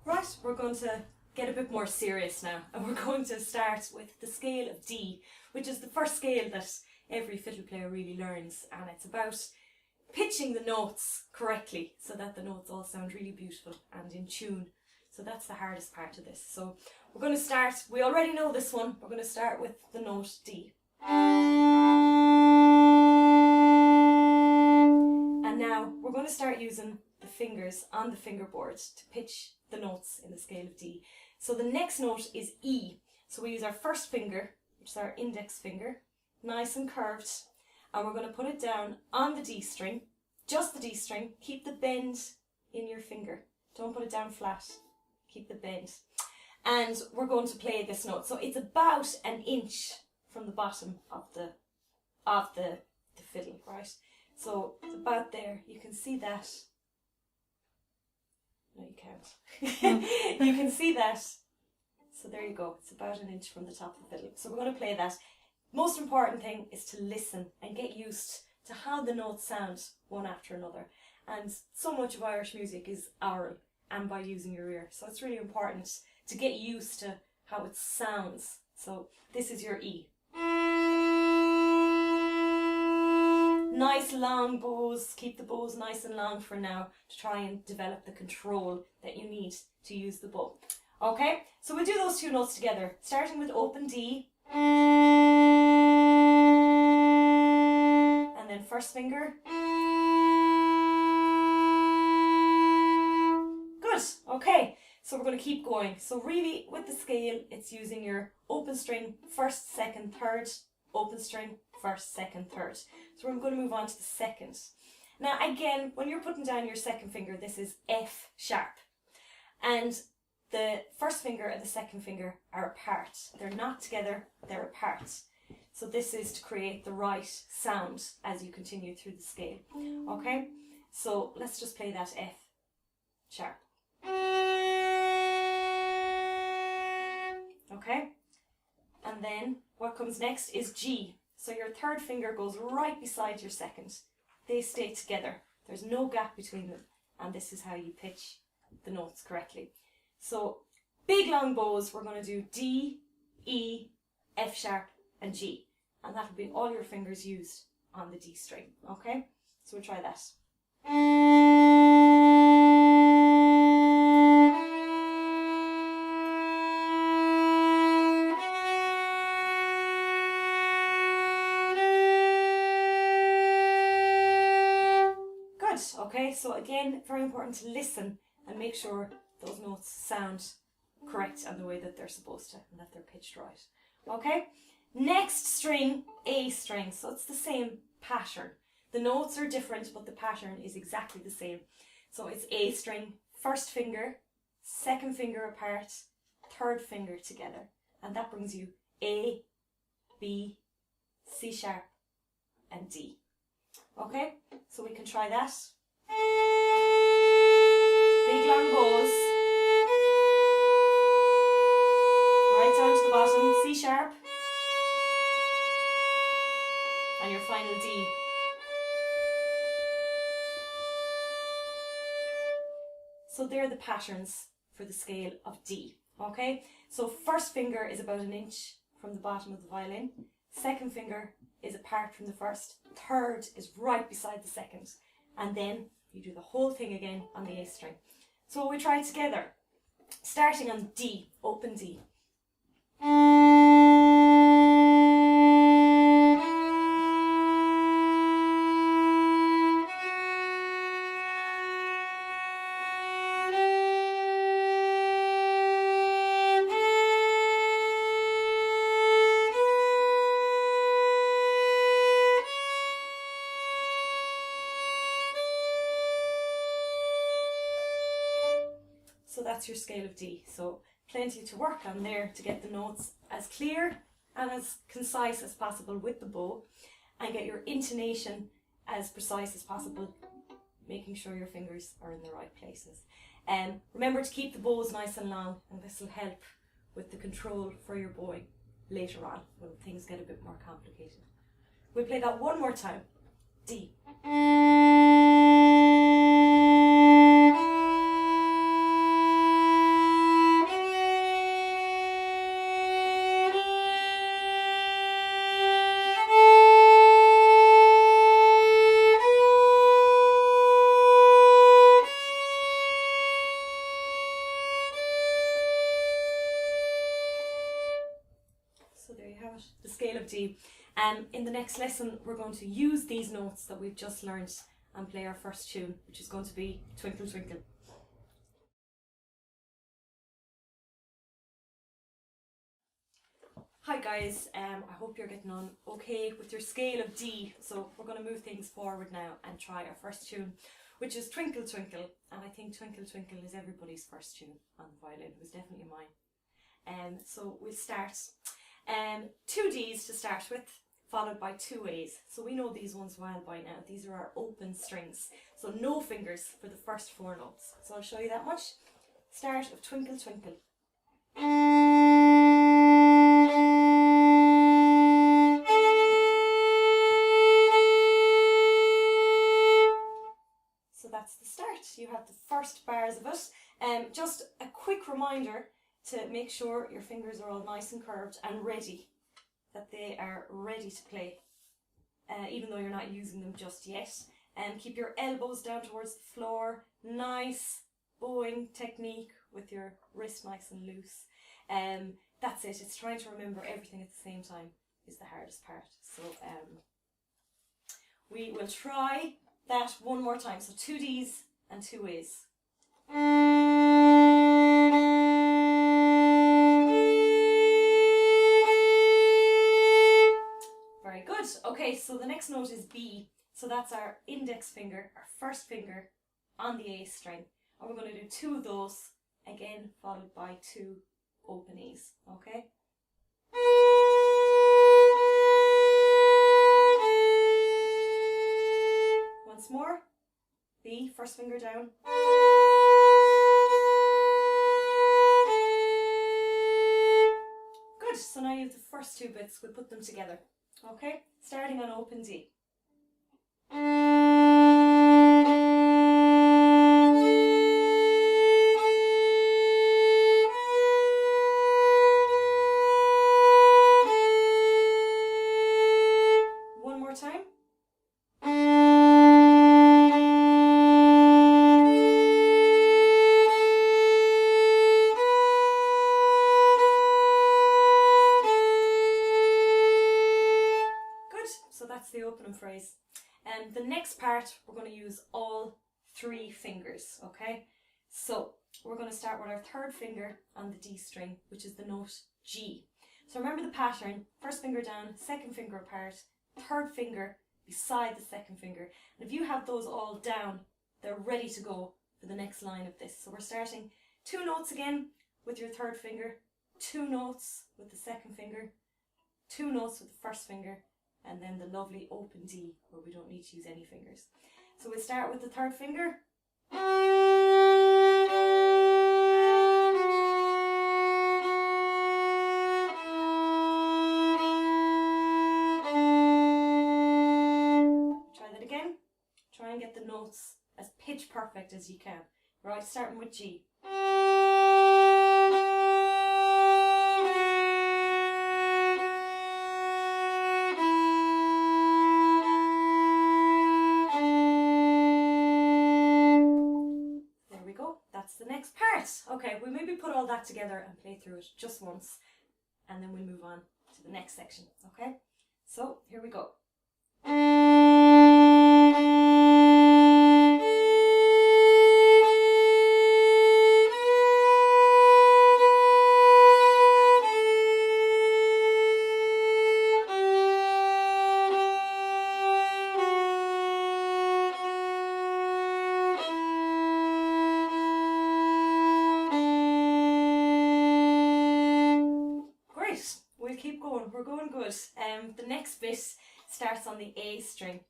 Right, we're going to get a bit more serious now, and we're going to start with the scale of D, which is the first scale that every fiddle player really learns, and it's about pitching the notes correctly so that the notes all sound really beautiful and in tune. So that's the hardest part of this. So we're going to start, we already know this one, we're going to start with the note D. And now we're going to start using the fingers on the fingerboard to pitch the notes in the scale of D. So the next note is E. So we use our first finger, which is our index finger, nice and curved, and we're going to put it down on the D string, just the D string. Keep the bend in your finger. Don't put it down flat. Keep the bend. And we're going to play this note. So it's about an inch from the bottom of the fiddle, right? So it's about there. You can see that. No, you can't. You can see that. So there you go. It's about an inch from the top of the fiddle. So we're going to play that. Most important thing is to listen and get used to how the notes sound one after another. And so much of Irish music is oral and by using your ear. So it's really important to get used to how it sounds. So this is your E. Nice long bows. Keep the bows nice and long for now to try and develop the control that you need to use the bow. Okay, so we'll do those two notes together, starting with open D. And then first finger. Good, okay, so we're going to keep going. So really with the scale, it's using your open string, first, second, third, open string, first, second, third. So we're going to move on to the second. Now again, when you're putting down your second finger, this is F sharp. And the first finger and the second finger are apart. They're not together, they're apart. So this is to create the right sound as you continue through the scale. Okay, so let's just play that F sharp. Okay, and then what comes next is G. So your third finger goes right beside your second. They stay together. There's no gap between them. And this is how you pitch the notes correctly. So big long bows, we're going to do D, E, F sharp and G. And that will be all your fingers used on the D string. Okay, so we'll try that. Okay, so again, very important to listen and make sure those notes sound correct and the way that they're supposed to and that they're pitched right. Okay, next string, A string, so it's the same pattern. The notes are different, but the pattern is exactly the same. So it's A string, first finger, second finger apart, third finger together, and that brings you A, B, C sharp and D. Okay, so we can try that. Big long bows. Right down to the bottom, C sharp. And your final D. So they're the patterns for the scale of D. Okay, so first finger is about an inch from the bottom of the violin. Second finger is apart from the first. Third is right beside the second. And then you do the whole thing again on the A string. So we try it together, starting on D, open D. So that's your scale of D. So plenty to work on there to get the notes as clear and as concise as possible with the bow and get your intonation as precise as possible, making sure your fingers are in the right places. Remember to keep the bows nice and long, and this will help with the control for your bowing later on when things get a bit more complicated. We'll play that one more time. D. have it? The scale of D. In the next lesson, we're going to use these notes that we've just learned and play our first tune, which is going to be Twinkle Twinkle. Hi guys, I hope you're getting on okay with your scale of D. So we're going to move things forward now and try our first tune, which is Twinkle Twinkle. And I think Twinkle Twinkle is everybody's first tune on the violin. It was definitely mine. So we'll start. 2 Ds to start with, followed by 2 A's. So we know these ones well by now. These are our open strings. So no fingers for the first 4 notes. So I'll show you that much. Start of Twinkle Twinkle. So that's the start. You have the first bars of it. Just a quick reminder to make sure your fingers are all nice and curved and ready, that they are ready to play, even though you're not using them just yet. Keep your elbows down towards the floor, nice bowing technique with your wrist nice and loose. That's it. It's trying to remember everything at the same time is the hardest part. So we will try that one more time. So 2 Ds and 2 A's. Very good. Okay, so the next note is B. So that's our index finger, our first finger on the A string. And we're going to do 2 of those, again followed by 2 open E's. Okay? Once more. B, first finger down. Good, so now you have the first 2 bits, we'll put them together. Okay, starting on open D. One more time. That's the opening phrase. And the next part, we're going to use all 3 fingers, okay? So we're going to start with our 3rd finger on the D string, which is the note G. So remember the pattern: first finger down, 2nd finger apart, 3rd finger beside the 2nd finger. And if you have those all down, they're ready to go for the next line of this. So we're starting 2 notes again with your 3rd finger, 2 notes with the 2nd finger, 2 notes with the 1st finger, and then the lovely open D where we don't need to use any fingers. So we'll start with the 3rd finger. Try that again. Try and get the notes as pitch perfect as you can. Right, starting with G. The next part. Okay, we maybe put all that together and play through it just once, and then we'll move on to the next section. Okay, so here we go. We're going good. The next bit starts on the A string.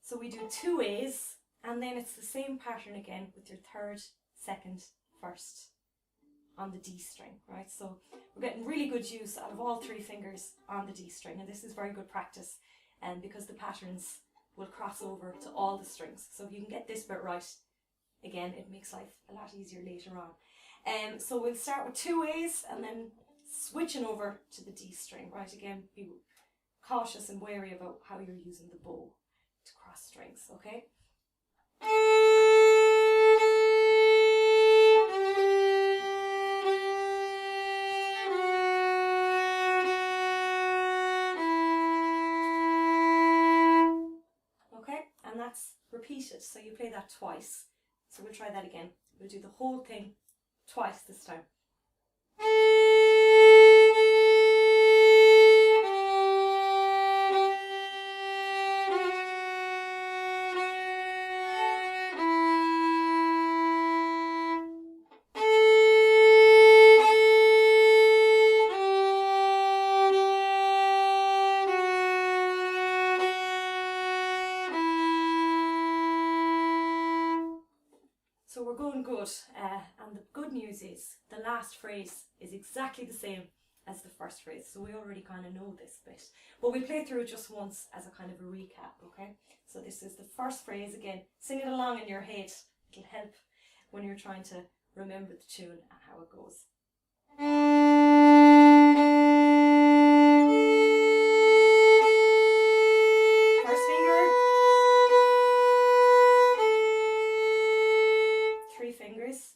So we do 2 A's, and then it's the same pattern again with your 3rd, 2nd, 1st on the D string, right? So we're getting really good use out of all 3 fingers on the D string, and this is very good practice, because the patterns will cross over to all the strings. So if you can get this bit right, again, it makes life a lot easier later on. So we'll start with 2 A's and then switching over to the D string, right? Again, be cautious and wary about how you're using the bow to cross strings, okay? repeated. So you play that twice. So we'll try that again. We'll do the whole thing twice this time. So we're going good, and the good news is the last phrase is exactly the same as the first phrase, so we already kind of know this bit. But we play through it just once as a kind of a recap, okay? So this is the first phrase again. Sing it along in your head. It'll help when you're trying to remember the tune and how it goes. First finger. 3 fingers.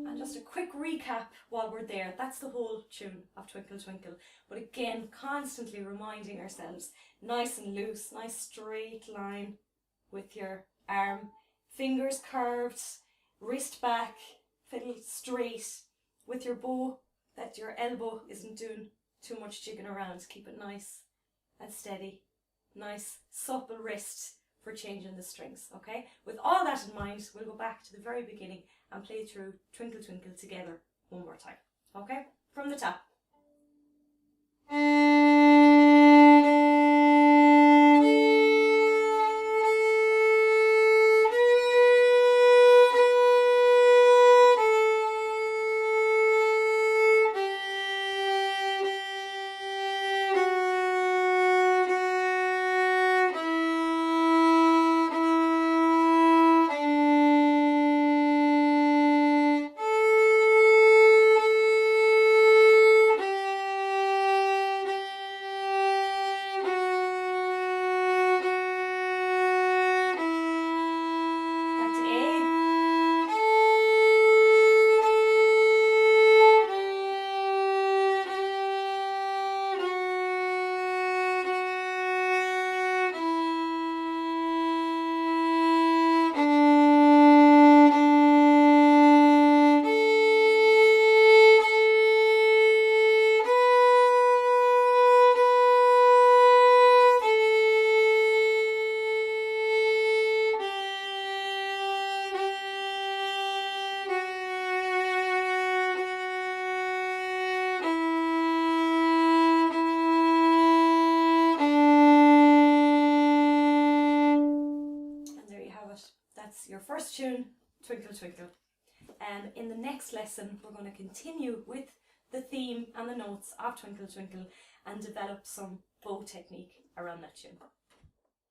And just a quick recap while we're there. That's the whole tune of Twinkle Twinkle. But again, constantly reminding ourselves, nice and loose, nice straight line with your arm, fingers curved, wrist back, fiddle straight. With your bow, that your elbow isn't doing too much jigging around. Keep it nice and steady. Nice supple wrist for changing the strings, okay? With all that in mind, we'll go back to the very beginning and play through Twinkle Twinkle together one more time, okay? From the top. That's your first tune, Twinkle Twinkle. In the next lesson, we're going to continue with the theme and the notes of Twinkle Twinkle and develop some bow technique around that tune.